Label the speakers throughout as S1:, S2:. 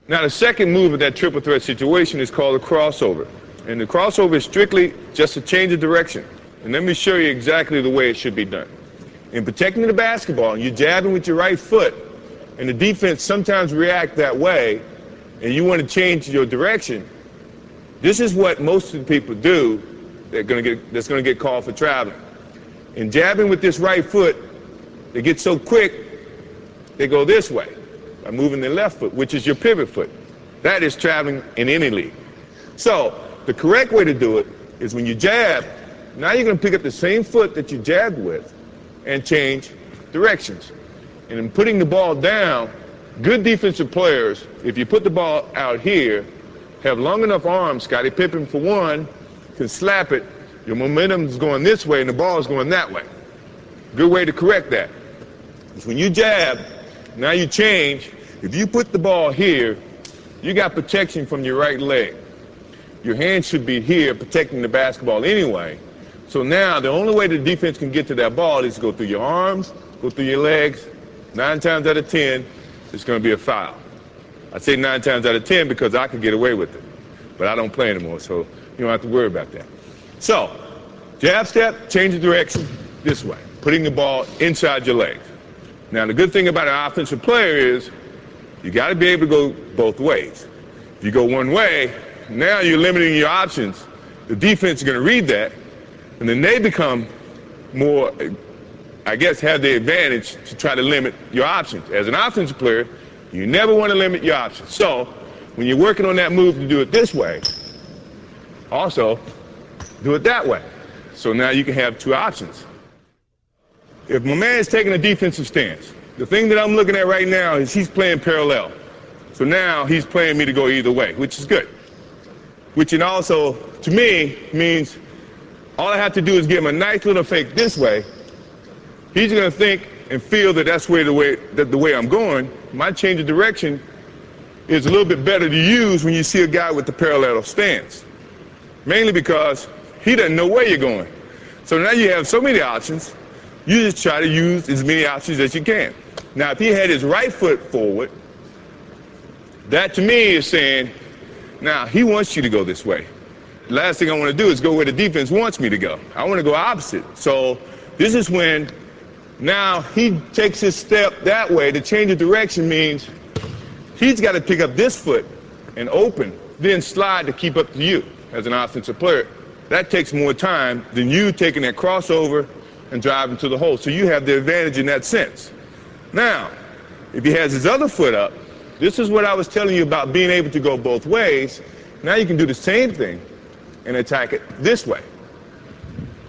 S1: Now, the second move of that triple threat situation is called a crossover. And the crossover is strictly just a change of direction. And let me show you exactly the way it should be done. In protecting the basketball, you're jabbing with your right foot, and the defense sometimes react that way, and you want to change your direction. This is what most of the people do that's going to get called for traveling. In jabbing with this right foot, they get so quick, they go this way by moving their left foot, which is your pivot foot. That is traveling in any league. So the correct way to do it is when you jab, now you're going to pick up the same foot that you jabbed with and change directions. And in putting the ball down, good defensive players, if you put the ball out here, have long enough arms. Scottie Pippen, for one, can slap it. Your momentum is going this way and the ball is going that way. Good way to correct that is when you jab, now you change. If you put the ball here, you got protection from your right leg. Your hand should be here protecting the basketball anyway. So now the only way the defense can get to that ball is to go through your arms, go through your legs. 9 times out of 10, it's going to be a foul. I say 9 times out of 10 because I could get away with it. But I don't play anymore, so you don't have to worry about that. So, jab step, change the direction this way, putting the ball inside your legs. Now, the good thing about an offensive player is you got to be able to go both ways. If you go one way, now you're limiting your options. The defense is going to read that, and then they become more, I guess, have the advantage to try to limit your options. As an offensive player, you never want to limit your options. So when you're working on that move to do it this way, also do it that way. So now you can have two options. If my man is taking a defensive stance, the thing that I'm looking at right now is he's playing parallel. So now he's playing me to go either way, which is good. Which and also, to me, means all I have to do is give him a nice little fake this way. He's going to think and feel that that's the way I'm going. My change of direction is a little bit better to use when you see a guy with the parallel stance. Mainly because he doesn't know where you're going. So now you have so many options, you just try to use as many options as you can. Now, if he had his right foot forward, that to me is saying, now he wants you to go this way. The last thing I want to do is go where the defense wants me to go. I want to go opposite. So this is when now he takes his step that way. The change of direction means he's got to pick up this foot and open, then slide to keep up to you as an offensive player. That takes more time than you taking that crossover and driving to the hole. So you have the advantage in that sense. Now, if he has his other foot up, this is what I was telling you about being able to go both ways. Now you can do the same thing and attack it this way.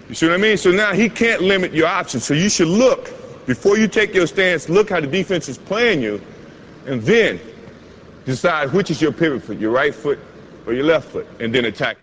S1: You see what I mean? So now he can't limit your options. So you should look, before you take your stance, look how the defense is playing you, and then decide which is your pivot foot, your right foot or your left foot, and then attack.